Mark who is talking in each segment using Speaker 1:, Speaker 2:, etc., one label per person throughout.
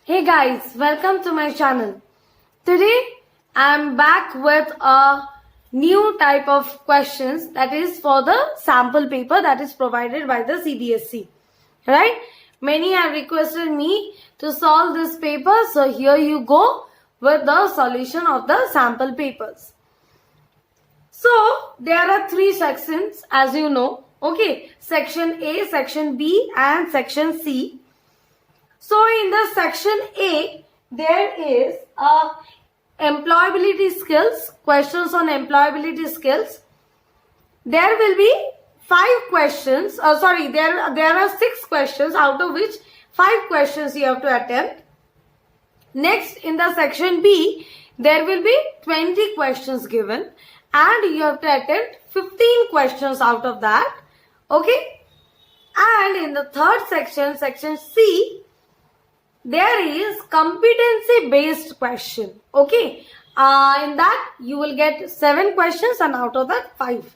Speaker 1: Hey guys, welcome to my channel. Today I'm back with a new type of questions that is for the sample paper that is provided by the CBSE. Right? Many have requested me to solve this paper, so here you go with the solution of the sample papers. So there are three sections as you know. Okay, section A, section B and section C. So in the section A, there is employability skills, questions on employability skills. There will be 5 questions, there are 6 questions out of which 5 questions you have to attempt. Next, in the section B, there will be 20 questions given and you have to attempt 15 questions out of that. Okay. And in the third section, section C, there is competency based question. Okay. In that you will get 7 questions and out of that 5.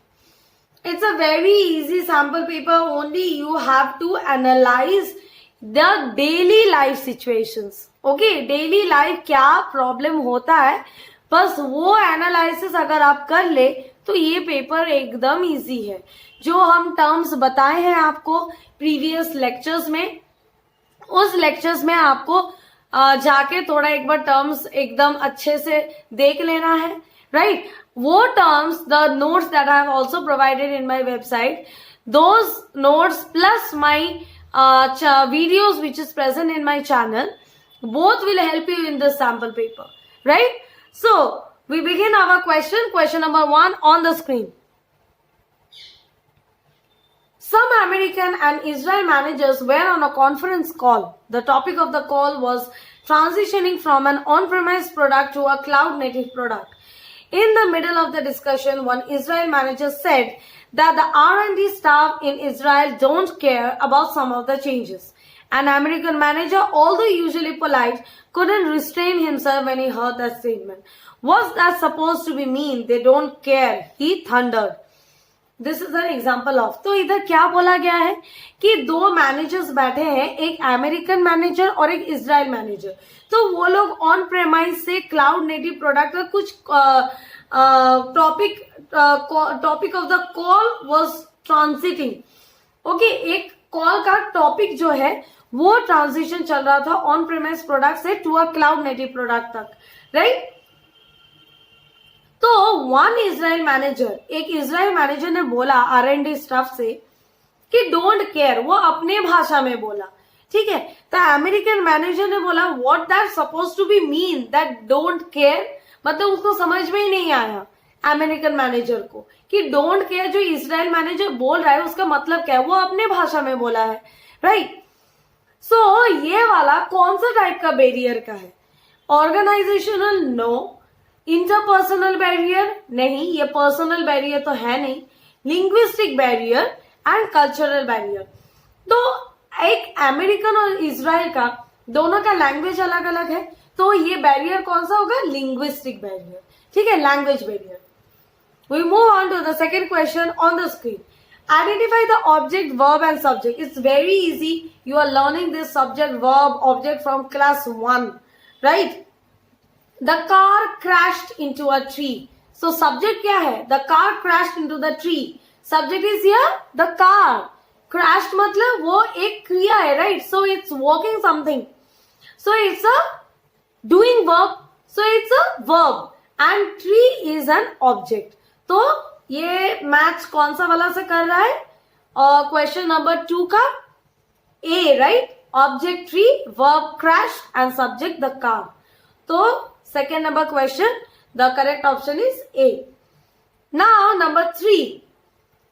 Speaker 1: It's a very easy sample paper. Only you have to analyze the daily life situations. Okay. Daily life क्या problem होता है, बस वो analysis अगर आप कर ले तो ये पेपर एकदम इजी है. जो हम टर्म्स बताए हैं आपको प्रीवियस लेक्चर्स में, उस लेक्चर्स में आपको जाके थोड़ा एक बार टर्म्स एकदम अच्छे से देख लेना है. राइट? वो terms, the notes that I have also provided in my website, those notes plus my videos which is present in my channel, both will help you in this sample paper. Right? So we begin our question number 1 on the screen. Some American and Israel managers were on a conference call. The topic of the call was transitioning from an on-premise product to a cloud-native product. In the middle of the discussion, one Israel manager said that the R&D staff in Israel don't care about some of the changes. An American manager, although usually polite, couldn't restrain himself when he heard that statement. Was that supposed to be mean? They don't care, he thundered. This is an example of. तो इधर क्या बोला गया है कि 2 managers बैठे हैं, एक अमेरिकन मैनेजर और एक इजराइल मैनेजर. तो वो लोग ऑन प्रेमाइज से क्लाउड नेटिव प्रोडक्ट का कुछ topic of the call was transiting. Okay, एक कॉल का टॉपिक जो है वो ट्रांजिशन चल रहा था ऑन प्रेमाइज प्रोडक्ट से to a cloud native product तक. राइट? तो वन इजराइल मैनेजर, एक इजराइल मैनेजर ने बोला R&D स्टाफ से कि डोंट केयर. वो अपने भाषा में बोला. ठीक है. तो अमेरिकन मैनेजर ने बोला what that suppose to be mean, that don't care. मतलब उसको समझ में ही नहीं आया अमेरिकन मैनेजर को कि डोंट केयर जो इजराइल मैनेजर बोल रहा है उसका मतलब क्या है. वो अपने भाषा में बोला है. राइट? सो ये वाला कौन सा टाइप का बैरियर का है? ऑर्गेनाइजेशनल? नो. Interpersonal barrier? नहीं, ये पर्सनल बैरियर तो है नहीं. Linguistic barrier and cultural barrier. तो एक अमेरिकन और इजराइल का दोनों का लैंग्वेज अलग अलग है, तो ये बैरियर कौन सा होगा? Linguistic barrier. ठीक है, language barrier. We move on to the second question on the screen. Identify the object, verb and subject. It's very easy. You are learning this subject, verb, object from class 1. Right? The car crashed into a tree. So subject क्या है? The car crashed into the tree. Subject is here the car. Crashed मतलब वो एक क्रिया है. Right? So it's walking something. So it's a doing verb. So it's a verb. And tree is an object. तो ये match कौन सा वाला से कर रहा है? क्वेश्चन नंबर 2 का A. Right? Object tree, verb crashed and subject the car. तो second number question, the correct option is A. Now number 3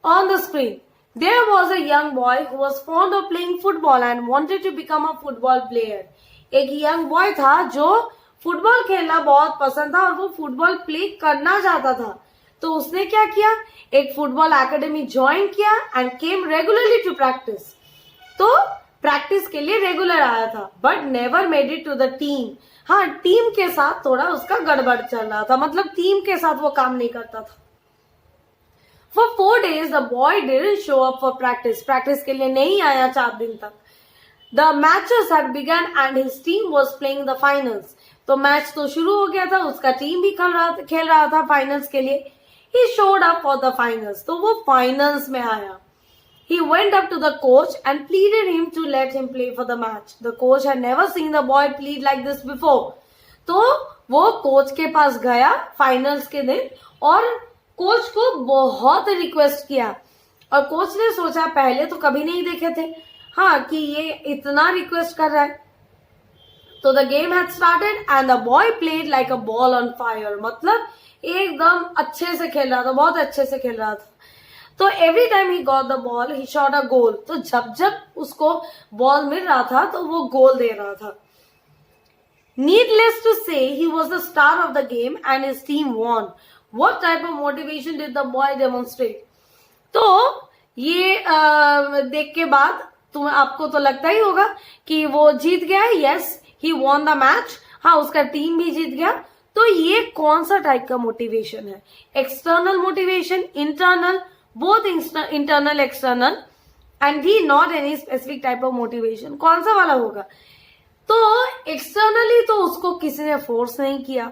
Speaker 1: on the screen. There was a young boy who was fond of playing football and wanted to become a football player. एक young boy था जो football खेलना बहुत पसंद था और वो football play करना चाहता था. तो उसने क्या किया? एक फुटबॉल एकेडमी ज्वाइन किया and came regularly to practice. तो प्रैक्टिस के लिए रेगुलर आया था but never made it to the team. हाँ, टीम के साथ थोड़ा उसका गड़बड़ चल रहा था, मतलब टीम के साथ वो काम नहीं करता था. For 4 days the boy didn't show up for practice. Practice के लिए नहीं आया 4 दिन तक. The matches had begun and his team was playing the finals. तो मैच तो शुरू हो गया था, उसका टीम भी खेल रहा था फाइनल्स के लिए. He showed up for the finals. तो वो फाइनल्स में आया. He went up to the coach and pleaded him to let him play for the match. The coach had never seen the boy plead like this before. तो वो coach के पास गया finals के दिन और कोच को बहुत रिक्वेस्ट किया. और कोच ने सोचा पहले तो कभी नहीं देखे थे हाँ कि ये इतना रिक्वेस्ट कर रहा है. तो the game had started and the boy played like a ball on fire. मतलब एकदम अच्छे से खेल रहा था, बहुत अच्छे से खेल रहा था. तो every time he got the ball he shot a goal. तो जब जब उसको बॉल मिल रहा था तो वो गोल दे रहा था. Needless to say, he was the star of the game and his team won. What type of motivation did the boy demonstrate? तो ये देख के बाद आपको तो लगता ही होगा कि वो जीत गया है. Yes, he won the match. हाँ, उसका टीम भी जीत गया. तो ये कौन सा टाइप का मोटिवेशन है? External motivation, internal, both internal external, and he not any specific type of motivation. कौन सा वाला होगा? तो एक्सटर्नली तो उसको किसी ने फोर्स नहीं किया,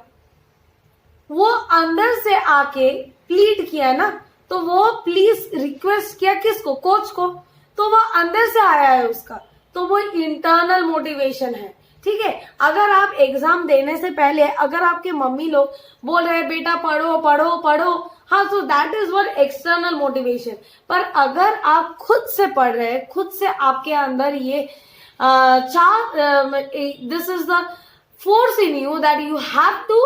Speaker 1: वो अंदर से आके प्लीड किया ना. तो वो प्लीज रिक्वेस्ट किया किसको? कोच को. तो वो अंदर से आया है उसका. तो वो इंटरनल मोटिवेशन है. ठीक है, अगर आप एग्जाम देने से पहले अगर आपके मम्मी लोग बोल रहे हैं बेटा पढ़ो पढ़ो पढ़ो, हाँ, तो that is were external motivation. पर अगर आप खुद से पढ़ रहे हैं, खुद से आपके अंदर ये this is the force in you that you have to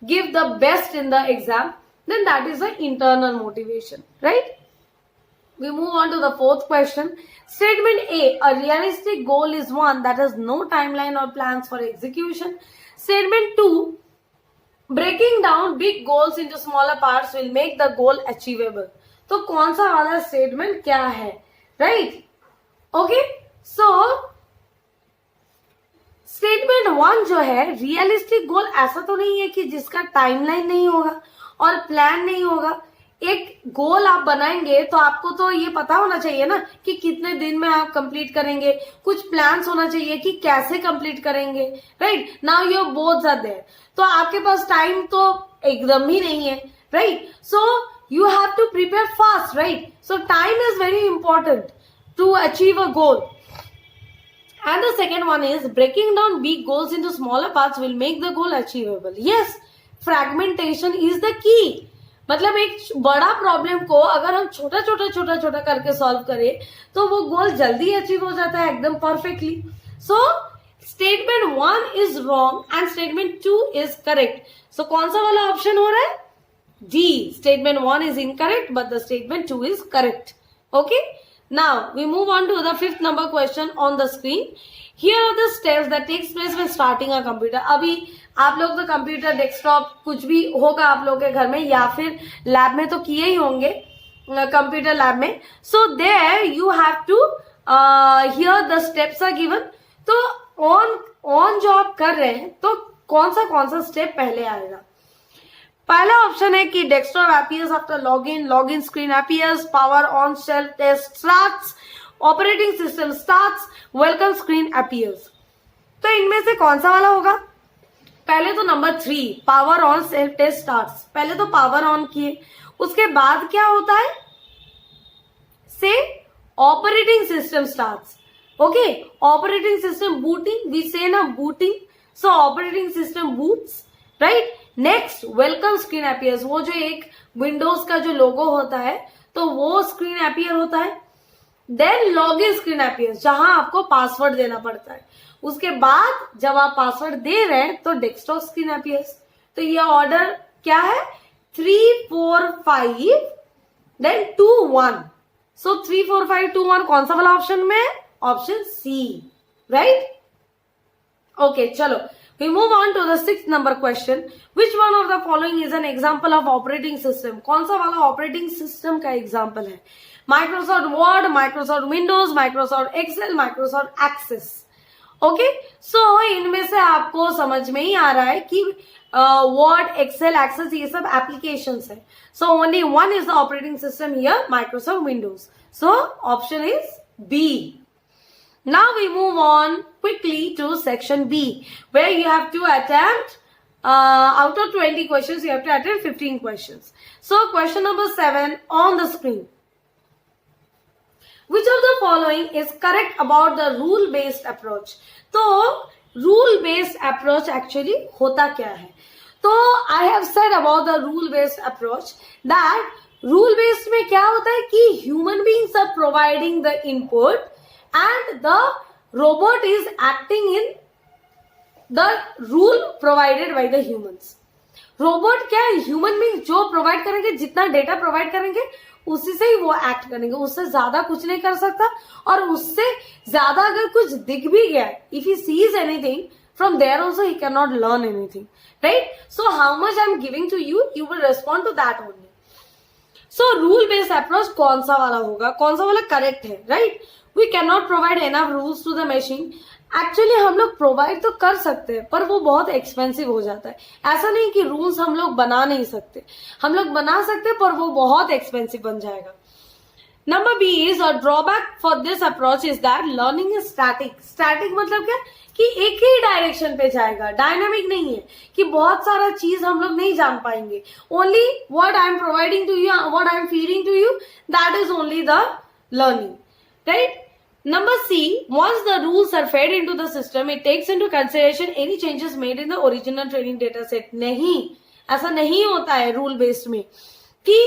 Speaker 1: give the best in the exam, then that is the internal motivation, right? We move on to the fourth question. Statement A realistic goal is one that has no timeline or plans for execution. Statement 2, breaking down big goals into smaller parts will make the goal achievable. तो कौन सा वाला statement क्या है? Right, okay. सो statement 1 जो है, realistic गोल ऐसा तो नहीं है कि जिसका टाइमलाइन नहीं होगा और प्लान नहीं होगा. एक गोल आप बनाएंगे तो आपको तो ये पता होना चाहिए ना कि कितने दिन में आप कंप्लीट करेंगे. कुछ प्लान्स होना चाहिए कि कैसे कंप्लीट करेंगे. Right, now your boths are there. तो आपके पास टाइम तो एकदम ही नहीं है. Right, so you have to prepare fast, right? So time is very important to achieve a goal. And the second one is breaking down big goals into smaller parts will make the goal achievable. Yes, fragmentation is the key. मतलब एक बड़ा problem को अगर हम छोटा छोटा करके solve करें तो वो गोल जल्दी अचीव हो जाता है एकदम perfectly. So statement 1 is wrong and statement 2 is correct. So कौन सा वाला ऑप्शन हो रहा है? D. Statement 1 is incorrect, but the statement 2 is correct. Okay. Now we move on to the fifth number question on the screen. Here are the steps that takes place when starting a computer. अभी आप लोग तो computer desktop कुछ भी होगा आप लोग के घर में या फिर लैब में तो किए ही होंगे, कंप्यूटर लैब में. So there you have to here the steps are given. तो ऑन जो आप कर रहे हैं तो कौन सा स्टेप पहले आएगा? पहला ऑप्शन है कि desktop appears after login screen appears, power on, self test starts, operating system starts, welcome screen appears. तो इनमें से कौन सा वाला होगा? पहले तो number 3 power on self test starts. पहले तो पावर ऑन किए, उसके बाद क्या होता है? से operating system starts. Okay, operating system booting, we say ना booting. So operating system boots, right. Next welcome screen appears. वो जो एक विंडोज का जो लोगो होता है तो वो स्क्रीन अपीयर होता है. देन लॉगिन स्क्रीन अपीयर्स जहां आपको पासवर्ड देना पड़ता है. उसके बाद जब आप पासवर्ड दे रहे हैं तो डेस्कटॉप स्क्रीन अपीयर्स. तो ये ऑर्डर क्या है? 3 4 5 देन 2 1. सो 3 4 5 2 1 कौन सा वाला ऑप्शन में? Option C, right. ओके, चलो we move on to the 6th number question. Which one of the following is an example of operating system? कौन सा वाला ऑपरेटिंग सिस्टम का एग्जाम्पल है? Microsoft Word, Microsoft Windows, Microsoft Excel, Microsoft Access. Okay, so इनमें से आपको समझ में ही आ रहा है कि वर्ड, एक्सेल, एक्सेस ये सब एप्लीकेशंस है. So only one is the operating system here, Microsoft Windows. So option is B. Now we move on quickly to section B, where you have to attempt out of 20 questions, you have to attempt 15 questions. So question number 7 on the screen. Which of the following is correct about the rule based approach? तो rule based approach actually होता क्या है? तो I have said about the rule based approach that rule based में क्या होता है कि human beings are providing the input and the robot is acting in the rule provided by the humans. Robot क्या है? ह्यूमन बीइंग जो provide करेंगे, जितना डेटा प्रोवाइड करेंगे उसी से ही वो एक्ट करेंगे, उससे ज्यादा कुछ नहीं कर सकता, और उससे ज्यादा अगर कुछ दिख भी गया, if he sees anything from there also he can not learn anything, right? So how much I am giving to you, you will respond to that only. So rule based approach कौन सा वाला होगा, कौन सा वाला correct है, right? We can not provide enough rules to the machine. Actually हम लोग प्रोवाइड तो कर सकते हैं, पर वो बहुत एक्सपेंसिव हो जाता है. ऐसा नहीं कि रूल्स हम लोग बना नहीं सकते, हम लोग बना सकते हैं, पर वो बहुत एक्सपेंसिव बन जाएगा. Number B is a drawback for this approach is that learning is static. Static मतलब क्या कि एक ही डायरेक्शन पे जाएगा, डायनामिक नहीं है कि बहुत सारा चीज हम लोग नहीं जान पाएंगे. Only what I am providing to you, what I am feeding to you, that is only the learning, right? Number C, once the rules are fed into the system, it takes into consideration any changes made in the original training data set. नहीं, ऐसा नहीं होता है rule based में कि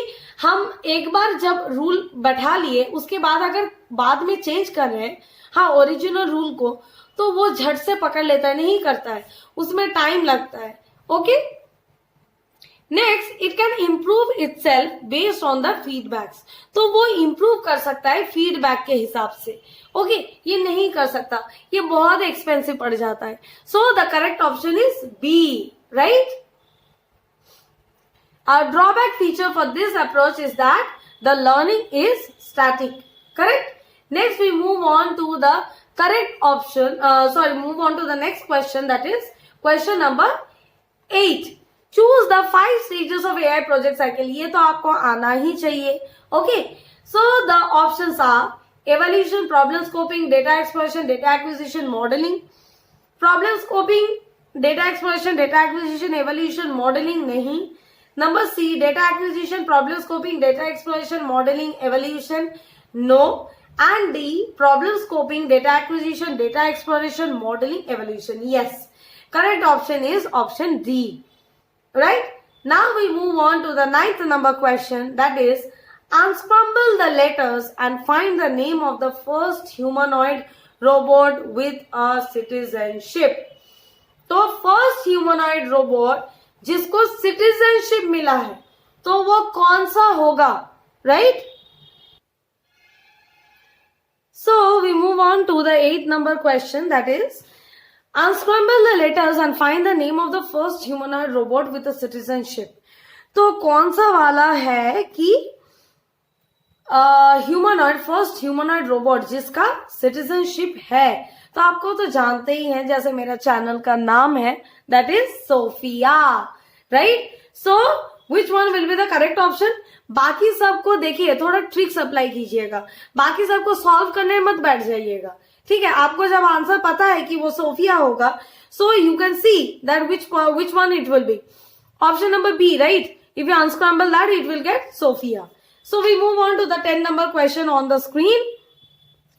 Speaker 1: हम एक बार जब रूल बैठा लिए उसके बाद अगर बाद में चेंज कर रहे हैं, हाँ, ओरिजिनल रूल को, तो वो झट से पकड़ लेता है, नहीं करता है, उसमें टाइम लगता है. Okay, next, it can improve itself based on the feedbacks. तो वो इम्प्रूव कर सकता है फीडबैक के हिसाब से. ओके, ये नहीं कर सकता, ये बहुत एक्सपेंसिव पड़ जाता है. So the correct option is B, right? A drawback feature for this approach is that the learning is static. Correct? Next we move on to the correct option, move on to the next question, that is question number 8. Choose the 5 stages of AI project cycle. ये तो आपको आना ही चाहिए. Okay, so the options are evaluation, problem scoping, data exploration, data acquisition, modeling. Problem scoping, data exploration, data acquisition, evaluation, modeling नहीं. Number C, data acquisition, problem scoping, data exploration, modeling, evaluation, no. And D, problem scoping, data acquisition, data exploration, modeling, evaluation, yes. Correct option is option D, right? Now we move on to the 9th number question, that is, unscramble the letters and find the name of the first humanoid robot with a citizenship. तो first humanoid robot जिसको citizenship मिला है, तो वो कौन सा होगा, right? So we move on to the 8th number question, that is, unscramble the letters and find the name of the first humanoid robot with a citizenship. तो कौन सा वाला है कि ह्यूमनॉइड, फर्स्ट ह्यूमनॉइड रोबोट जिसका citizenship है? तो आपको तो जानते ही हैं, जैसे मेरा चैनल का नाम है, that is Sophia, right? So which one will be the correct option? बाकी सबको देखिए, थोड़ा ट्रिक्स अप्लाई कीजिएगा, बाकी सबको सॉल्व करने मत बैठ जाइएगा, ठीक है? आपको जब आंसर पता है कि वो सोफिया होगा, so you can see that which one it will be. Option number B, right? If you unscramble that, it will get Sophia. So we move on to the 10th number question on the screen.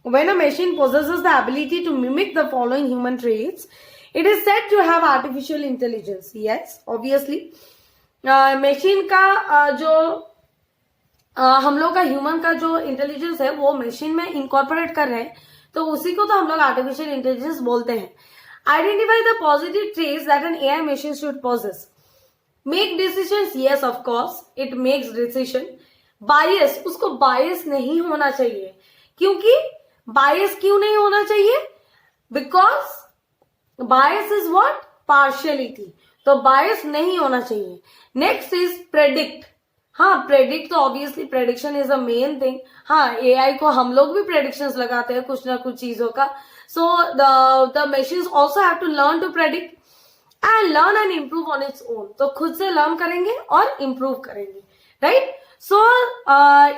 Speaker 1: When a machine possesses the ability to mimic the following human traits, it is said to have artificial intelligence. Yes, obviously. Machine का जो हम लोग का human का जो intelligence है वो machine में इनकॉर्पोरेट कर रहे हैं, तो उसी को तो हम लोग आर्टिफिशियल इंटेलिजेंस बोलते हैं. Identify the positive traits that an AI machine should possess. Make decisions, yes of course it makes decision. Bias, उसको बायस नहीं होना चाहिए. क्योंकि बायस क्यों नहीं होना चाहिए? Because bias is what? Partiality. तो बायस नहीं होना चाहिए. Next is predict. हाँ, प्रेडिक्ट तो obviously prediction is a main thing. हाँ, एआई को हम लोग भी प्रेडिक्शंस लगाते हैं कुछ ना कुछ चीजों का. So the machines also have to learn to predict and learn and improve on its own. तो खुद से लर्न करेंगे और इम्प्रूव करेंगे, राइट? सो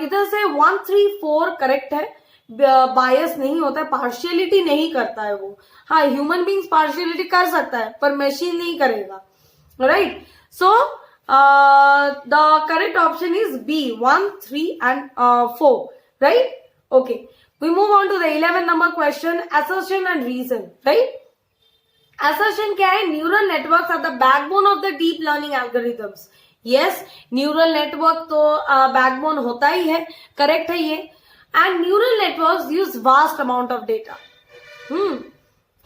Speaker 1: इधर से 1, 3, 4 करेक्ट है. बायस नहीं होता है, पार्शियलिटी नहीं करता है वो. हाँ, ह्यूमन बींग्स पार्शियलिटी कर सकता है पर मशीन नहीं करेगा, right. So the correct option is B, 1, 3 and 4, right? Okay, we move on to the 11th number question, assertion and reason, right? Assertion क्या है? Neural networks are the backbone of the deep learning algorithms. Yes, neural network तो backbone होता ही है, correct है ये. And neural networks use vast amount of data.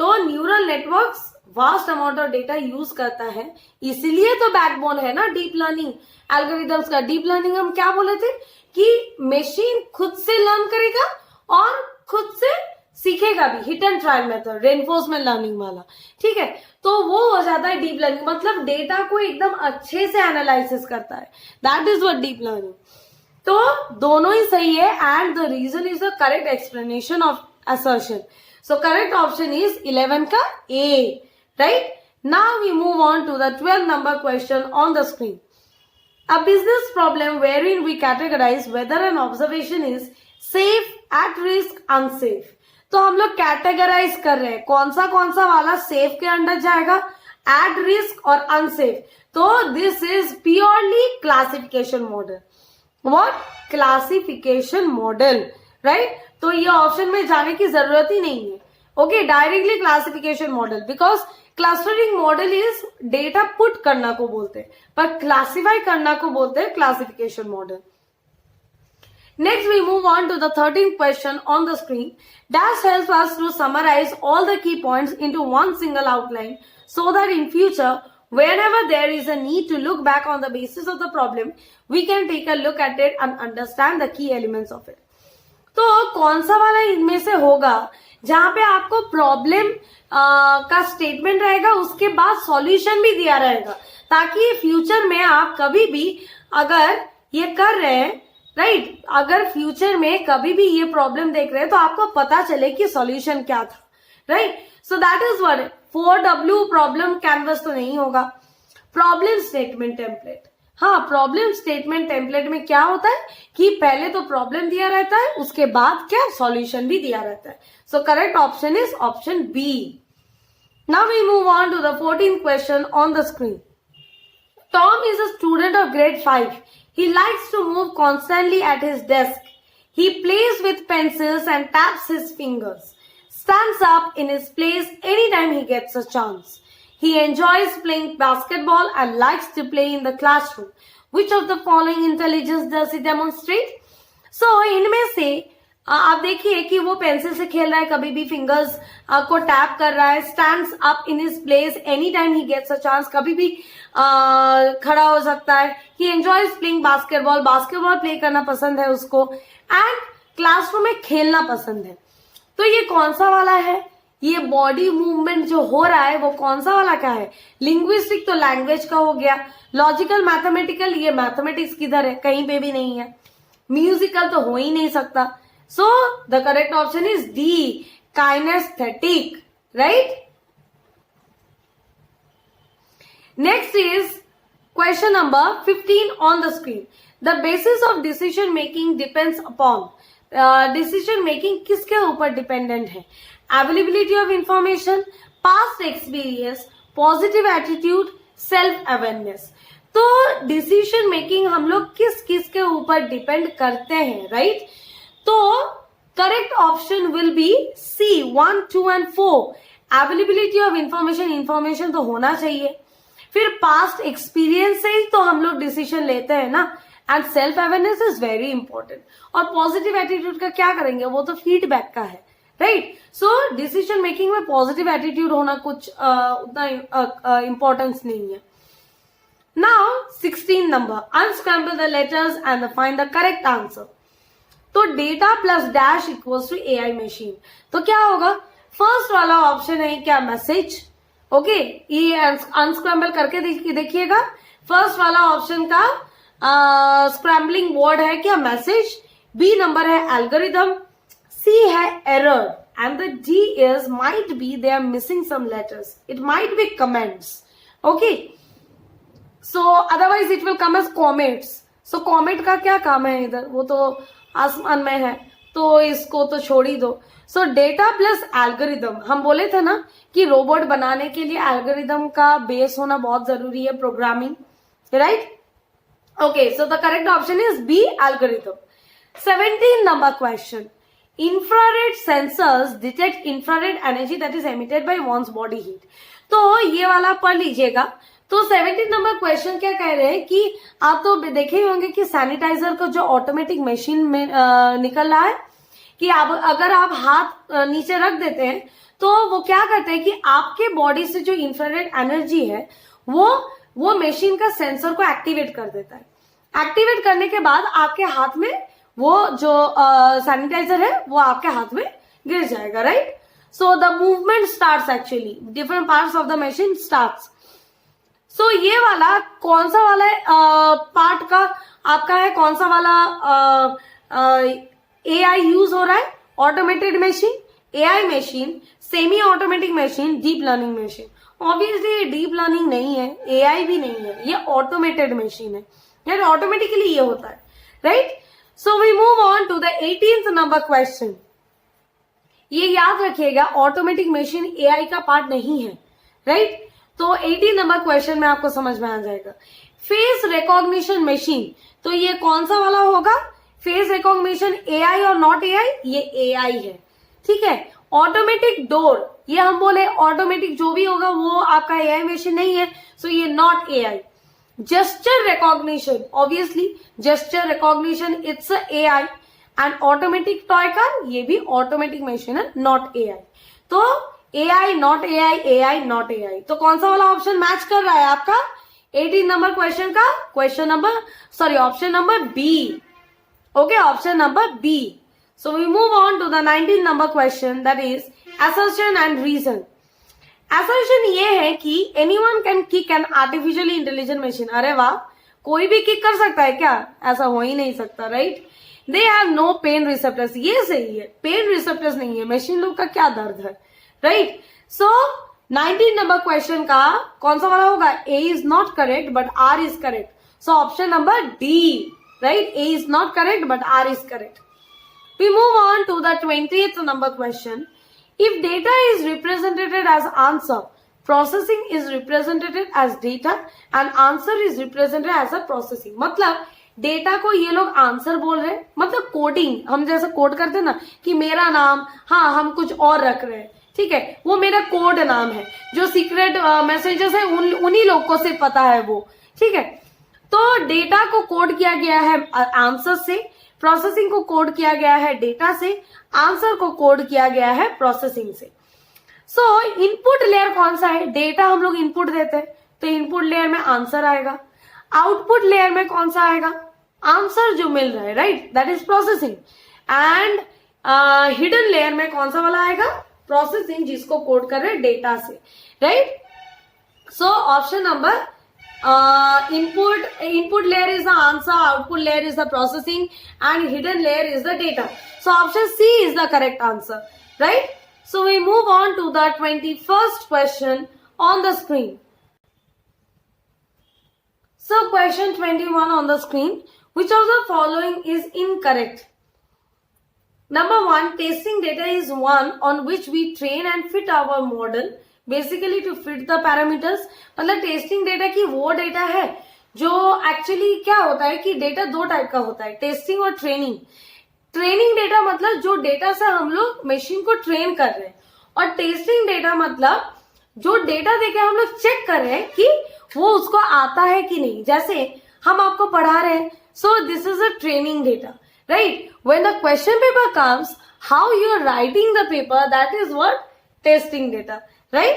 Speaker 1: तो neural networks vast amount of data use करता है, इसीलिए तो बैकबोन है ना डीप लर्निंग एल्गोरिथम्स का. डीप लर्निंग हम क्या बोले थे कि मशीन खुद से लर्न करेगा और खुद से सीखेगा भी, hit and trial method, reinforcement learning वाला, ठीक है. तो वो हो जाता है डीप लर्निंग, मतलब डेटा को एकदम अच्छे से एनालिसिस करता है, that is what deep learning. तो दोनों ही सही है and the reason is the correct explanation of assertion. So correct option is 11 का A, right. Now we move on to the 12th number question on the screen. A business problem wherein we categorize whether an observation is safe, at risk, unsafe. तो हम लोग categorise कर रहे हैं कौन सा वाला सेफ के अंडर जाएगा, एट रिस्क और अनसेफ. तो this is purely classification model. What? Classification model, right. तो ये ऑप्शन में जाने की जरूरत ही नहीं है. Okay, directly classification model, because clustering model is data put करना को बोलते हैं, पर क्लासिफाई करना को बोलते हैं classification model. Next, we move on to the 13th question on the screen. Dash helps us to summarize all the key points into one single outline so that in future, whenever there is a need to look back on the basis of the problem, we can take a look at it and understand the key elements of it. तो कौन सा वाला इनमें से होगा जहां पे आपको प्रॉब्लम का स्टेटमेंट रहेगा, उसके बाद सॉल्यूशन भी दिया रहेगा, ताकि फ्यूचर में आप कभी भी अगर ये कर रहे हैं, राइट, अगर फ्यूचर में कभी भी ये प्रॉब्लम देख रहे हैं तो आपको पता चले कि सॉल्यूशन क्या था, right. So that is what 4W problem canvas तो नहीं होगा. Problem statement template. हाँ, प्रॉब्लम स्टेटमेंट टेम्पलेट में क्या होता है कि पहले तो प्रॉब्लम दिया रहता है, उसके बाद क्या सॉल्यूशन भी दिया रहता है. So correct option is option B. Now we move on to the 14th question on the screen. Tom is a student of grade 5. He likes to move constantly at his desk. He plays with pencils and taps his fingers. Stands up in his place anytime he gets a chance. He enjoys playing basketball and likes to play in the classroom. Which of the following intelligence does he demonstrate? So, इनमें से आप देखिए कि वो pencil से खेल रहा है, कभी भी फिंगर्स को टैप कर रहा है, stands up in his place any time he gets a chance, कभी भी खड़ा हो सकता है. He enjoys playing basketball, basketball play करना पसंद है उसको, एंड क्लासरूम में खेलना पसंद है. तो ये कौन सा वाला है? ये बॉडी मूवमेंट जो हो रहा है वो कौन सा वाला का है? लिंग्विस्टिक तो लैंग्वेज का हो गया, लॉजिकल मैथमेटिकल ये मैथमेटिक्स किधर है, कहीं पे भी नहीं है, म्यूजिकल तो हो ही नहीं सकता. So the correct option is D, kinesthetic, right? Next is question number 15 on the screen. The basis of decision making depends upon. Decision making किसके ऊपर dependent है? Availability of information, past experience, positive attitude, self awareness. तो decision making हम लोग किस के ऊपर depend करते हैं, right? तो correct option will be C, 1, 2 and 4. Availability of information तो होना चाहिए, फिर पास्ट एक्सपीरियंस से ही तो हम लोग डिसीजन लेते हैं ना, and self awareness is very important. और पॉजिटिव एटीट्यूड का क्या करेंगे, वो तो फीडबैक का है, राइट. सो डिसीजन मेकिंग में पॉजिटिव एटीट्यूड होना कुछ उतना इंपॉर्टेंस नहीं है. Now 16 number, unscramble the letters and find the correct answer. तो data plus dash equals to AI machine. तो क्या होगा? फर्स्ट वाला ऑप्शन है क्या, मैसेज. ओके, ये अनस्क्रैम्बल करके देखिएगा. फर्स्ट वाला ऑप्शन का स्क्रैम्बलिंग वर्ड है क्या, मैसेज. बी नंबर है एल्गोरिथम, सी है error, and the D is might be they are missing some letters, it might be comments. Okay, so otherwise it will come as comments. सो comment का क्या काम है इधर, वो तो आसमान में है, तो तो इसको तो छोड़ ही दो. सो डेटा प्लस एल्गोरिदम, हम बोले थे ना कि रोबोट बनाने के लिए एल्गोरिदम का बेस होना बहुत जरूरी है, programming, right? Okay, so the correct option is B, algorithm. 17 number question. Infrared sensors detect infrared energy that is emitted by one's body heat. तो ये वाला पढ़ लीजिएगा. तो 17 नंबर क्वेश्चन क्या कह रहे हैं कि आप तो देखे होंगे कि सैनिटाइजर का जो ऑटोमेटिक मशीन में निकल रहा है कि आप अगर आप हाथ नीचे रख देते हैं तो वो क्या करते हैं कि आपके बॉडी से जो इंफ्रारेड एनर्जी है वो मशीन का सेंसर को एक्टिवेट कर देता है. एक्टिवेट करने के बाद आपके हाथ में वो जो सैनिटाइजर है वो आपके हाथ में गिर जाएगा, right? So the movement starts, actually different parts of the machine starts. सो ये वाला कौन सा वाला पार्ट का आपका है, कौन सा वाला एआई यूज हो रहा है? Automated machine, AI machine, semi automatic machine, deep learning machine. Obviously ये डीप लर्निंग नहीं है, एआई भी नहीं है, ये ऑटोमेटेड मशीन है, यानी ऑटोमेटिकली ये होता है, right? So we move on to the 18th number question. ये याद रखिएगा, ऑटोमेटिक मशीन एआई का पार्ट नहीं है, राइट? तो 18 नंबर क्वेश्चन में आपको समझ में आ जाएगा. फेस रिकॉग्निशन मशीन, तो ये कौन सा वाला होगा? फेस रिकॉग्निशन एआई और नॉट एआई? ये एआई है, ठीक है. ऑटोमेटिक डोर, ये हम बोले ऑटोमेटिक जो भी होगा वो आपका एआई मशीन नहीं है, सो ये not AI. Gesture recognition, obviously gesture recognition it's a AI. and automatic toy car, ये भी automatic machine है, not AI. तो AI not AI, AI not AI. तो कौन सा वाला ऑप्शन मैच कर रहा है आपका 18 नंबर क्वेश्चन का? Option number B. Okay, option number B. So we move on to the 19 number question, that is assertion and reason. Assertion ये है कि anyone can kick an artificially intelligent machine. अरे वाह, कोई भी किक कर सकता है क्या? ऐसा हो ही नहीं सकता, right? They have no pain receptors, ये सही है, पेन रिसेप्टर्स नहीं है, मशीन लोग का क्या दर्द है, राइट? सो 19 नंबर क्वेश्चन का कौन सा वाला होगा? A is not correct but R is correct. So option number D, right? A is not correct but R is correct. We move on to the 20th number question. If data is represented as answer, processing is represented as data and answer is represented as a processing. मतलब data को ये लोग answer बोल रहे हैं, मतलब coding, हम जैसे कोड करते हैं ना कि मेरा नाम, हाँ हम कुछ और रख रहे हैं, ठीक है, वो मेरा कोड नाम है. जो सीक्रेट मैसेजेस है उन्हीं लोग को सिर्फ पता है वो, ठीक है. तो डेटा को कोड किया गया है आंसर से, प्रोसेसिंग को कोड किया गया है डेटा से, आंसर को कोड किया गया है प्रोसेसिंग से. सो इनपुट लेयर कौन सा है? डेटा हम लोग इनपुट देते हैं तो इनपुट लेयर में आंसर आएगा. आउटपुट लेयर में कौन सा आएगा? आंसर जो मिल रहा है, right? That is processing. And hidden layer में कौन सा वाला आएगा? प्रोसेसिंग, जिसको कोड कर रहे हैं डेटा से, right? So option number input layer is the answer, output layer is the processing, and hidden layer is the data. So option C is the correct answer, right? So we move on to the 21st question on the screen. So question 21 on the screen. Which of the following is incorrect? Number 1, testing data is one on which we train and fit our model. Basically to fit the parameters, मतलब testing data की वो data है जो actually क्या होता है कि data दो टाइप का होता है, टेस्टिंग और ट्रेनिंग. ट्रेनिंग डेटा मतलब जो डेटा से हम लोग मशीन को ट्रेन कर रहे हैं, और टेस्टिंग डेटा मतलब जो डेटा देके हम लोग चेक कर रहे हैं कि वो उसको आता है कि नहीं. जैसे हम आपको पढ़ा रहे हैं, so this is a training data, right? When the question paper comes, how you are writing the paper, that is what? Testing data, right?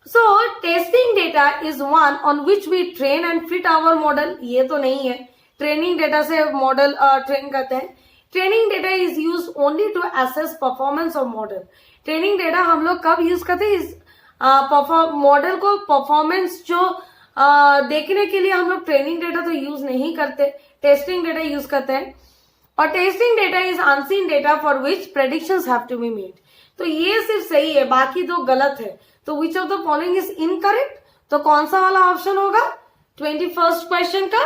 Speaker 1: So testing data is one on which we train and fit our model. ये तो नहीं है, training data से model train करते हैं. Training data is use only to assess performance of model. Training data हम लोग कब यूज करते हैं? इस मॉडल को परफॉर्मेंस जो देखने के लिए हम लोग ट्रेनिंग डेटा तो यूज नहीं करते, टेस्टिंग डेटा यूज करते हैं. और testing data is unseen data for which predictions have to be made. तो ये सिर्फ सही है, बाकी दो गलत है. तो which of the following is incorrect? तो कौन सा वाला ऑप्शन होगा 21st क्वेश्चन का?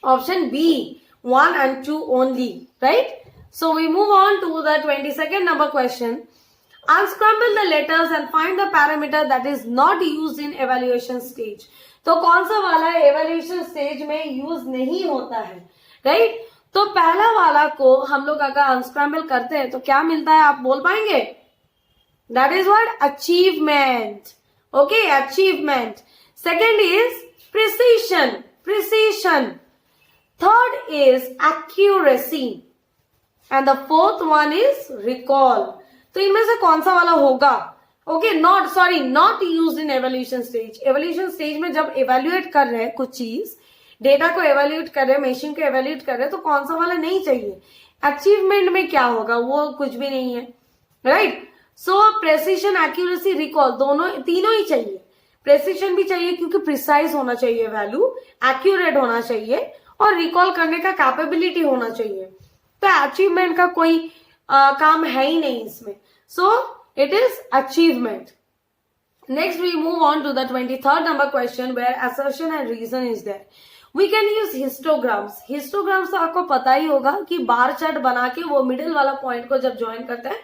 Speaker 1: Option B, 1 and 2 only, right? So we move on to the 22nd number question. Unscramble the letters and find the parameter that is not used in evaluation stage. तो कौन सा वाला evaluation stage में use नहीं होता है, right? तो पहला वाला को हम लोग अगर अनस्क्रैम्बल करते हैं तो क्या मिलता है, आप बोल पाएंगे? That is what? Achievement. Okay, achievement. Second is precision, precision. Third is accuracy and the fourth one is recall. तो इनमें से कौन सा वाला होगा? Okay, not used in evolution stage. Evolution stage में जब एवेल्युएट कर रहे हैं कुछ चीज, डेटा को एवेल्युएट कर रहे हैं, मशीन को एवेल्युएट कर रहे हैं, तो कौन सा वाला नहीं चाहिए? अचीवमेंट में क्या होगा? वो कुछ भी नहीं है, राइट? सो प्रेसिशन, एक्यूरेसी, रिकॉल दोनों तीनों ही चाहिए. प्रेसिशन भी चाहिए क्योंकि प्रिसाइज होना चाहिए वैल्यू, एक्यूरेट होना चाहिए और रिकॉल करने का कैपेबिलिटी होना चाहिए. तो अचीवमेंट का कोई काम है ही नहीं इसमें. So it is achievement. Next we move on to the 23rd number question where assertion and reason is there. We can use histograms. Histograms तो आपको पता ही होगा कि बार चार्ट बना के वो मिडिल वाला पॉइंट को जब ज्वाइन करते हैं,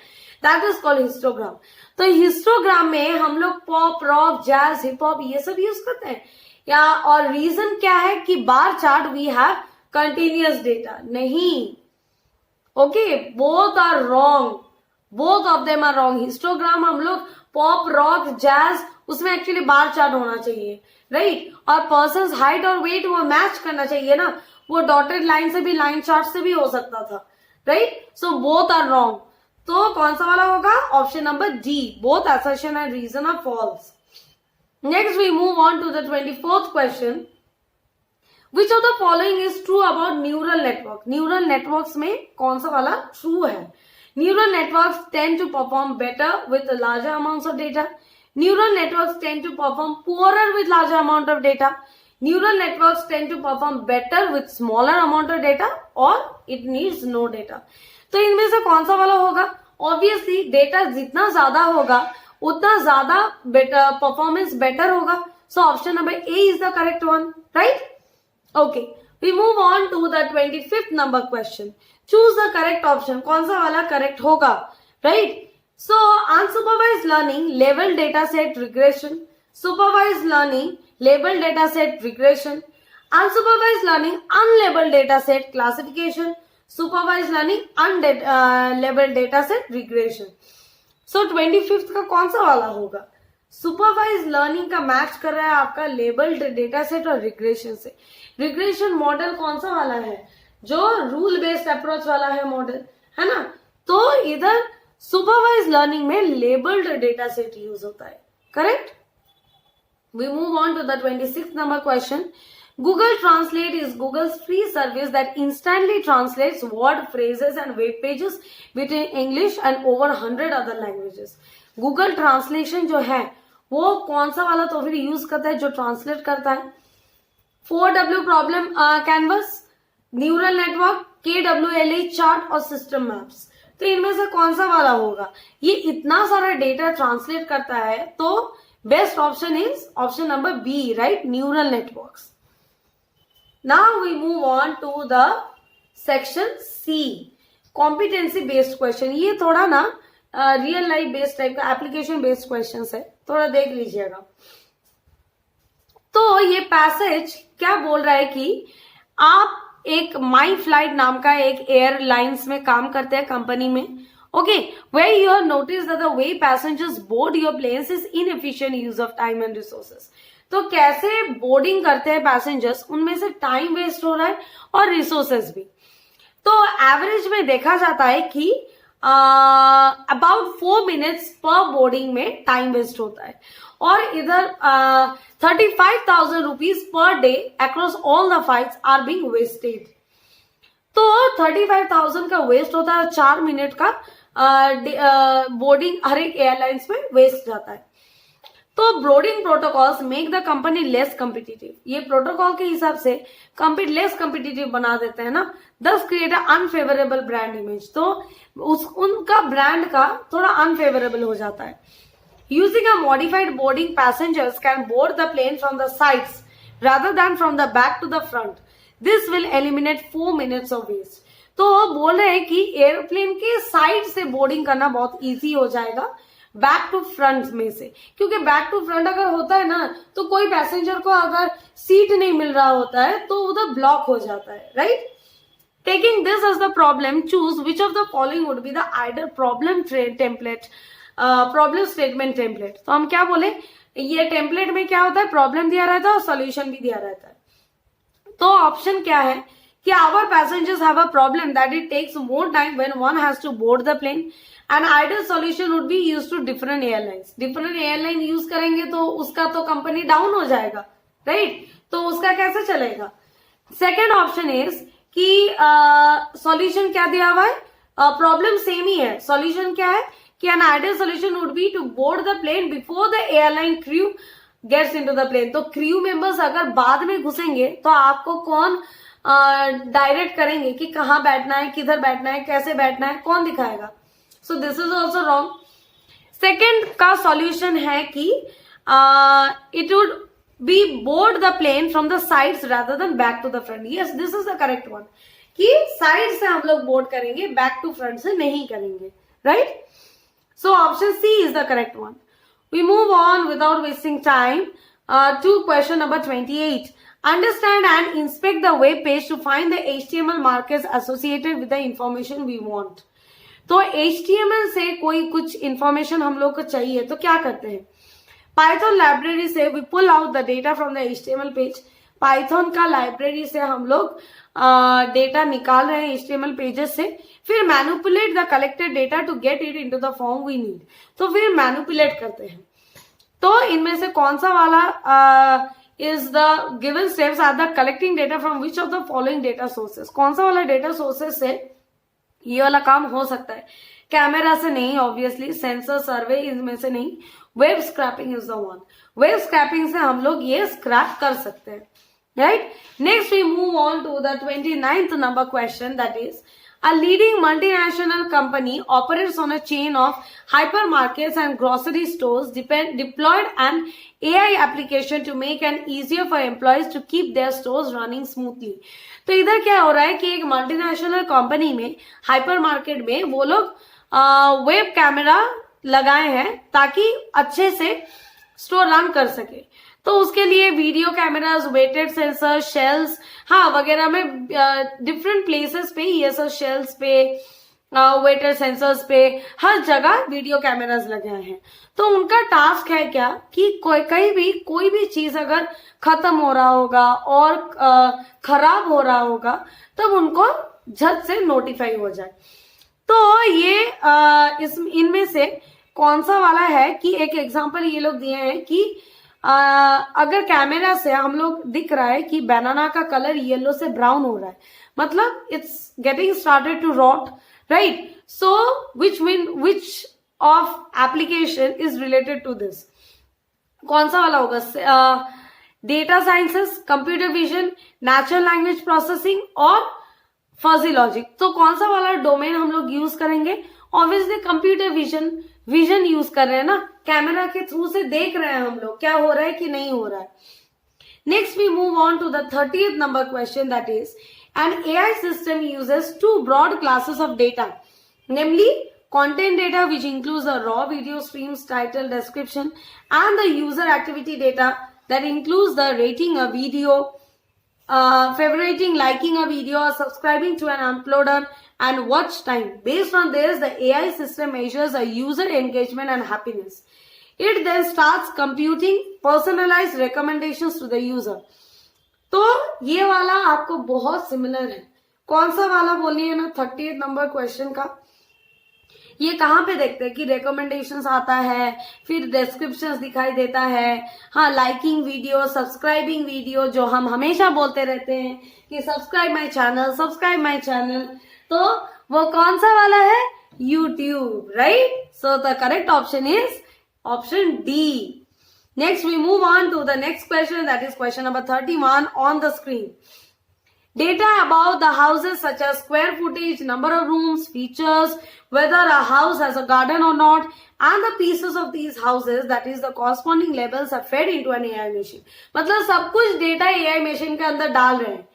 Speaker 1: दैट इज कॉल्ड हिस्टोग्राम. तो हिस्टोग्राम में हम लोग pop, rock, jazz, hip hop ये सब यूज करते हैं या? और रीजन क्या है कि bar chart we have continuous data. नहीं, okay, both are wrong, both of them are wrong. Histogram हम लोग पॉप, रॉक, जैज उसमें एक्चुअली बार चार्ट होना चाहिए, राइट? और पर्सन हाइट और वेट वो मैच करना चाहिए ना. वो डॉटेड लाइन से भी, लाइन चार्ट से भी हो सकता था, right? So both are wrong. तो कौन सा वाला होगा? Option number D, both assertion and reason are false. Next we move on to the 24th question. Which of the following is true about neural network? Neural networks में कौन सा वाला true है? Neural networks tend to perform better with larger amounts of data. Neural networks tend to perform poorer with larger amount of data. Neural networks tend to perform better with smaller amount of data or it needs no data. तो इनमें से कौन सा वाला होगा? Obviously data जितना ज्यादा होगा उतना ज्यादा बेटर परफॉर्मेंस बेटर होगा. So option number A is the correct one, right? Okay, we move on to the 25th number question. Choose the correct option. कौन सा वाला correct होगा, right? So unsupervised learning, labeled data set regression. Supervised learning, labeled data set regression. Unsupervised learning, unlabeled data set classification. Supervised learning, unlabeled data set regression. So 25th का कौन सा वाला होगा? Supervise learning का match कर रहा है आपका लेबल्ड डेटा सेट और रिग्रेशन से. रिग्रेशन मॉडल कौन सा वाला है? जो रूल बेस्ड अप्रोच वाला है मॉडल, है ना? तो इधर सुपरवाइज लर्निंग में लेबल्ड डेटा सेट यूज होता है, correct? We move on to the 26th number question. Google Translate is Google's free service that instantly translates word, phrases and web pages between English and over 100 other languages. Google Translation जो है वो कौन सा वाला तो फिर use करता है जो ट्रांसलेट करता है? 4W problem canvas, neural network, KWLA chart और सिस्टम मैप्स. तो इनमें से कौन सा वाला होगा? ये इतना सारा डेटा ट्रांसलेट करता है तो best option is option number B, right? Neural networks. Now we move on to the section C, competency based question. ये थोड़ा ना रियल लाइफ बेस्ड टाइप का एप्लीकेशन बेस्ड क्वेश्चन है, थोड़ा देख लीजिएगा. तो ये पैसेज क्या बोल रहा है कि आप एक माई फ्लाइट नाम का एक एयरलाइंस में काम करते हैं कंपनी में. Okay, where you have notice that the way passengers board your planes is inefficient use of time and resources. तो कैसे बोर्डिंग करते हैं पैसेंजर्स, उनमें से टाइम वेस्ट हो रहा है और रिसोर्सेज भी. तो एवरेज में देखा जाता है कि अबाउट 4 minutes पर बोर्डिंग में टाइम वेस्ट होता है. और इधर 35,000 rupees per day across all the flights are being wasted. तो 35,000 का वेस्ट होता है, 4 मिनट का बोर्डिंग हर एक एयरलाइंस में वेस्ट जाता है. तो boarding protocols make the company less competitive. ये प्रोटोकॉल के हिसाब से लेस कॉम्पिटिटिव बना देते हैं ना, दस क्रिएट अनफेवरेबल ब्रांड इमेज. तो उनका ब्रांड का थोड़ा अनफेवरेबल हो जाता है. Using a modified boarding passengers can board the plane from the sides rather than from the back to the front. This will eliminate 4 minutes of waste. तो बोल रहे हैं कि एयरप्लेन के साइड से बोर्डिंग करना बहुत इजी हो जाएगा बैक टू फ्रंट में से, क्योंकि बैक टू फ्रंट अगर होता है ना तो कोई पैसेंजर को अगर सीट नहीं मिल रहा होता है तो उधर ब्लॉक हो जाता है, right. Taking this as the problem, choose which of the following would be the ideal problem template, problem statement template. तो हम क्या बोले, ये टेम्पलेट में क्या होता है, प्रॉब्लम दिया रहता है और सोल्यूशन भी दिया रहता है। तो ऑप्शन क्या है कि our passengers have a problem that it takes more time when one has to board the plane. An ideal solution would be used to different airlines. Different airline use करेंगे तो उसका तो कंपनी डाउन हो जाएगा, right, तो उसका कैसे चलेगा। सेकेंड ऑप्शन इज कि सॉल्यूशन क्या दिया हुआ है, प्रॉब्लम सेम ही है, सॉल्यूशन क्या है कि an ideal solution would be to board the plane before the airline crew gets into the plane. तो क्रू मेंबर्स अगर बाद में घुसेंगे तो आपको कौन डायरेक्ट करेंगे कि कहाँ बैठना है, किधर बैठना है, कैसे बैठना है, कौन दिखाएगा। So this is also wrong. Second का सॉल्यूशन है कि it would be board the plane from the sides rather than back to the front. Yes, this is the correct one कि साइड से हम लोग बोर्ड करेंगे, बैक टू फ्रंट से नहीं करेंगे, right. So option C is the correct one. We move on without wasting time to question number 28. Understand and inspect the web page to find the HTML markers associated with the information we want. तो HTML से कोई कुछ information हम लोग को चाहिए तो क्या करते हैं, Python लाइब्रेरी से we pull out the data from the HTML page. Python का लाइब्रेरी से हम लोग डेटा निकाल रहे हैं HTML पेजेस से, फिर manipulate the collected data to get it into the form we need. तो फिर मैनिपुलेट करते हैं। तो इनमें से कौन सा वाला is the given steps are the collecting data from which of the following data sources. कौन सा वाला डेटा सोर्सेस से ये वाला काम हो सकता है, कैमरा से नहीं, ऑब्वियसली सेंसर सर्वे इनमें से नहीं, web scraping is the one. Web scraping से हम लोग ये स्क्रैप कर सकते हैं, right. Next we move on to the 29th number question, that is a leading multinational company operates on a chain of hypermarkets and grocery stores deployed an AI application to make it easier for employees to keep their stores running smoothly. तो इधर क्या हो रहा है कि एक multinational company में, hyper market में वो लोग वेब कैमरा लगाए हैं ताकि अच्छे से स्टोर रन कर सके। तो उसके लिए video cameras, weighted sensor, shells, हाँ वगैरह में डिफरेंट प्लेसेस पे, ये सब शेल्स पे, वेटेड सेंसर्स पे, हर जगह वीडियो कैमरास लगे हैं। तो उनका टास्क है क्या कि कहीं भी कोई भी चीज अगर खत्म हो रहा होगा और खराब हो रहा होगा तब उनको झट से नोटिफाई हो जाए। तो ये इनमें से कौन सा वाला है कि एक एग्जांपल ये लोग दिए हैं कि अगर कैमरा से हम लोग दिख रहा है कि बनाना का कलर येलो से ब्राउन हो रहा है, मतलब it's getting started to rot, right. So which of application is related to this, कौन सा वाला होगा, data sciences, computer vision, natural language processing और फजी लॉजिक। तो कौन सा वाला डोमेन हम लोग यूज करेंगे, ऑब्वियसली कंप्यूटर विजन यूज कर रहे हैं ना, कैमरा के थ्रू से देख रहे हैं हम लोग क्या हो रहा है कि नहीं हो रहा है। Next we move on to the 30th number question, that is an AI system uses two broad classes of data, namely content data, which includes the raw video streams, title, description, and the user activity data that includes the rating a video, favoriting, liking a video, or subscribing to an uploader, and watch time. Based on this, the AI system measures a user engagement and happiness. It then starts computing personalized recommendations to the user. तो ये वाला आपको बहुत similar है। कौन सा वाला बोलिए ना, 30th number question का। ये कहाँ पे देखते हैं कि रिकमेंडेशंस आता है, फिर डिस्क्रिप्शंस दिखाई देता है, हाँ लाइकिंग वीडियो, सब्सक्राइबिंग वीडियो, जो हम हमेशा बोलते रहते हैं कि सब्सक्राइब माय चैनल, तो वो कौन सा वाला है, YouTube, right. So the correct option is option D. Next we move on to the next question, that is question number 31 on the screen. Data about the houses such as square footage, number of rooms, features, whether a house has a garden or not, and the pieces of these houses, that is the corresponding labels, are fed into an AI machine. मतलब सब कुछ data AI machine के अंदर डाल रहे हैं,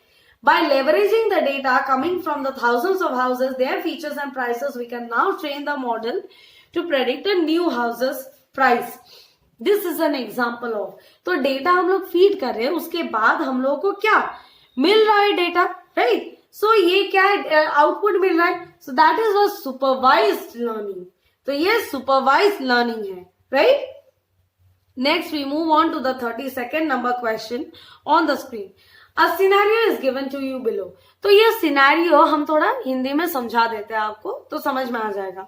Speaker 1: By leveraging the data coming from the thousands of houses, their features and prices, we can now train the model to predict a new house's price. This is an example of. तो data हम लोग feed कर रहे हैं, उसके बाद हम लोग को क्या मिल रहा है डेटा, राइट? सो ये क्या है, आउटपुट मिल रहा है. So that is what supervised learning. तो ये सुपरवाइज्ड लर्निंग है, right? Next, we move on to the 32nd number question on the screen. A scenario is given to you below. तो ये सिनेरियो हम थोड़ा हिंदी में समझा देते हैं आपको, तो समझ में आ जाएगा.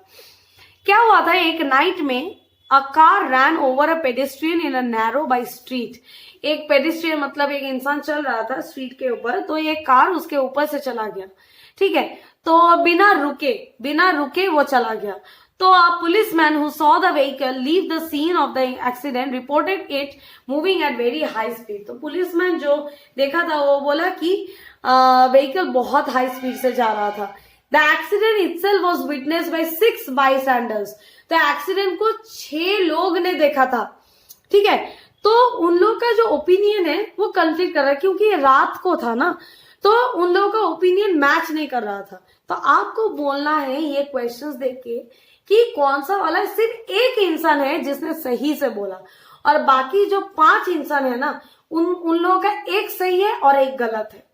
Speaker 1: क्या हुआ था, एक नाइट में a car ran over a pedestrian in a narrow by street. एक पेडिस्ट्रियन मतलब एक इंसान चल रहा था स्ट्रीट के ऊपर, तो एक कार उसके ऊपर से चला गया, ठीक है? तो बिना रुके वो चला गया. तो a policeman who saw the vehicle leave the scene of the accident reported it moving at very high speed. तो पुलिसमैन जो देखा था वो बोला कि व्हीकल बहुत हाई स्पीड से जा रहा था. The accident itself was witnessed by 6 bystanders. तो एक्सीडेंट को 6 लोग ने देखा था, ठीक है? तो उन लोग का जो ओपिनियन है वो कंफ्लिक्ट कर रहा है, क्योंकि रात को था ना, तो उन लोगों का ओपिनियन मैच नहीं कर रहा था. तो आपको बोलना है ये क्वेश्चंस देख के कि कौन सा वाला, सिर्फ एक इंसान है जिसने सही से बोला और बाकी जो 5 इंसान है ना, उन लोगों का एक सही है और एक गलत है,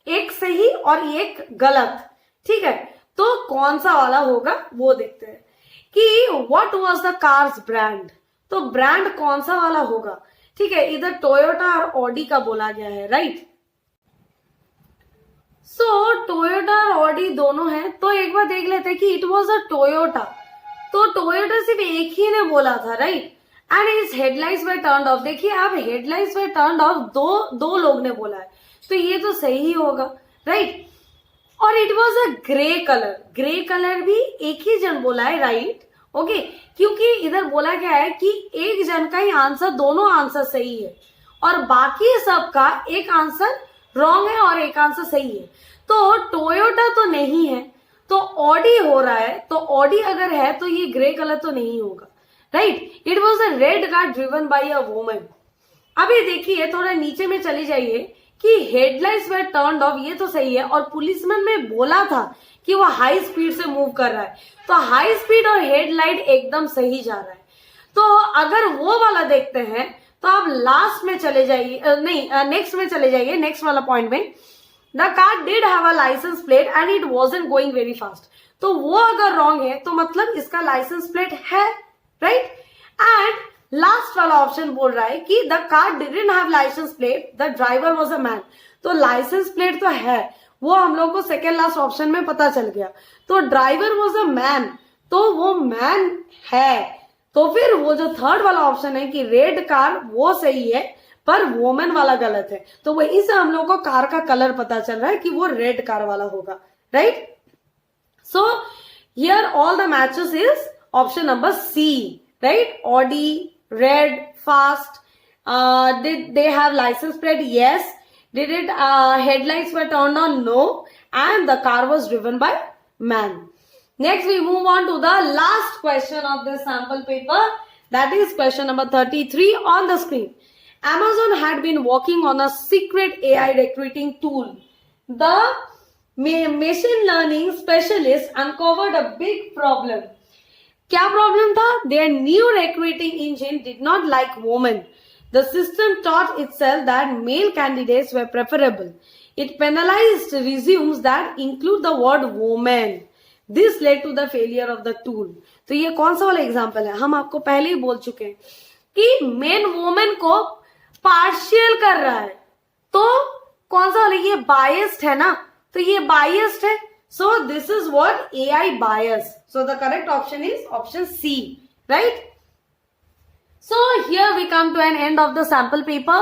Speaker 1: एक सही और एक गलत, ठीक है? तो कौन सा वाला होगा वो देखते हैं कि what was the cars brand. तो ब्रांड कौन सा वाला होगा, ठीक है? इधर टोयोटा और ऑडी का बोला गया है, राइट? सो टोयोटा और ऑडी दोनों है, तो एक बार देख लेते हैं कि इट वाज अ टोयोटा. तो टोयोटा सिर्फ एक ही ने बोला था, right? And is headlights way turned of. देखिए आप, हेडलाइट्स वे टर्न्ड ऑफ दो लोग ने बोला है, तो ये तो सही होगा, राइट? और it was a grey colour भी एक ही जन बोला है, राइट? ओके, क्योंकि इधर बोला गया है कि एक जन का ही आंसर, दोनों आंसर सही है और बाकी सबका एक आंसर रॉन्ग है और एक आंसर सही है. तो टोयोटा तो नहीं है, तो ऑडी हो रहा है. तो ऑडी अगर है तो ये ग्रे कलर तो नहीं होगा, right? It was a red car driven by a woman. अभी देखिए, थोड़ा नीचे में चली जाइए कि हेडलाइट्स वर टर्न्ड ऑफ, ये तो सही है. और पुलिसमैन में बोला था कि वो हाई स्पीड से मूव कर रहा है, तो हाई स्पीड और हेडलाइट एकदम सही जा रहा है. तो अगर वो वाला देखते हैं तो आप लास्ट में चले जाइए, नेक्स्ट में चले जाइए, नेक्स्ट वाला पॉइंट में. The car did have a licence plate and it wasn't going very fast. तो वो अगर रॉन्ग है तो मतलब इसका लाइसेंस प्लेट है, राइट? एंड लास्ट वाला ऑप्शन बोल रहा है कि the car didn't have licence plate, the driver was a man. तो लाइसेंस प्लेट तो है, वो हम लोग को सेकेंड लास्ट ऑप्शन में पता चल गया. तो ड्राइवर वाज अ मैन, तो वो मैन है. तो फिर वो जो थर्ड वाला ऑप्शन है कि रेड कार, वो सही है पर वोमेन वाला गलत है. तो वहीं से हम लोग को कार का कलर पता चल रहा है कि वो रेड कार वाला होगा, right? So here all the matches is option number C, right? Audi, red, fast. Did they have license plate? Yes. Did it headlights were turned on? No. And the car was driven by man. Next we move on to the last question of this sample paper. That is question number 33 on the screen. Amazon had been working on a secret AI recruiting tool. The machine learning specialist uncovered a big problem. क्या problem था? Their new recruiting engine did not like women. The system taught itself that male candidates were preferable. It penalized resumes that include the word woman. This led to the failure of the tool. तो ये कौन सा वाला example है? हम आपको पहले ही बोल चुके हैं कि मेन वोमेन को पार्शियल कर रहा है. तो कौन सा वाला? ये बायस्ड है ना, तो ये बायस्ड है. So this is what AI bias. So the correct option is option C, right? So here we come to an end of the sample paper.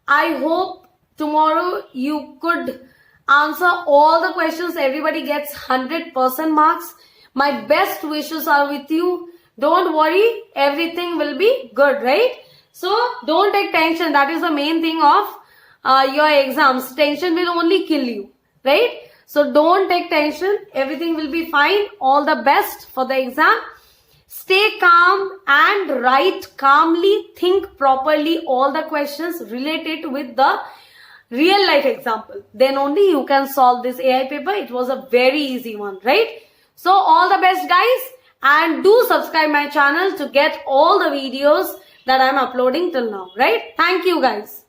Speaker 1: I hope tomorrow you could answer all the questions. Everybody gets 100% marks. My best wishes are with you. Don't worry, everything will be good, right? So don't take tension. That is the main thing of your exams. Tension will only kill you, right? So don't take tension. Everything will be fine. All the best for the exam. Stay calm and write calmly. Think properly all the questions related with the real life example, then only you can solve this AI paper. It was a very easy one, right? So all the best, guys, and do subscribe my channel to get all the videos that I'm uploading till now, right? Thank you, guys.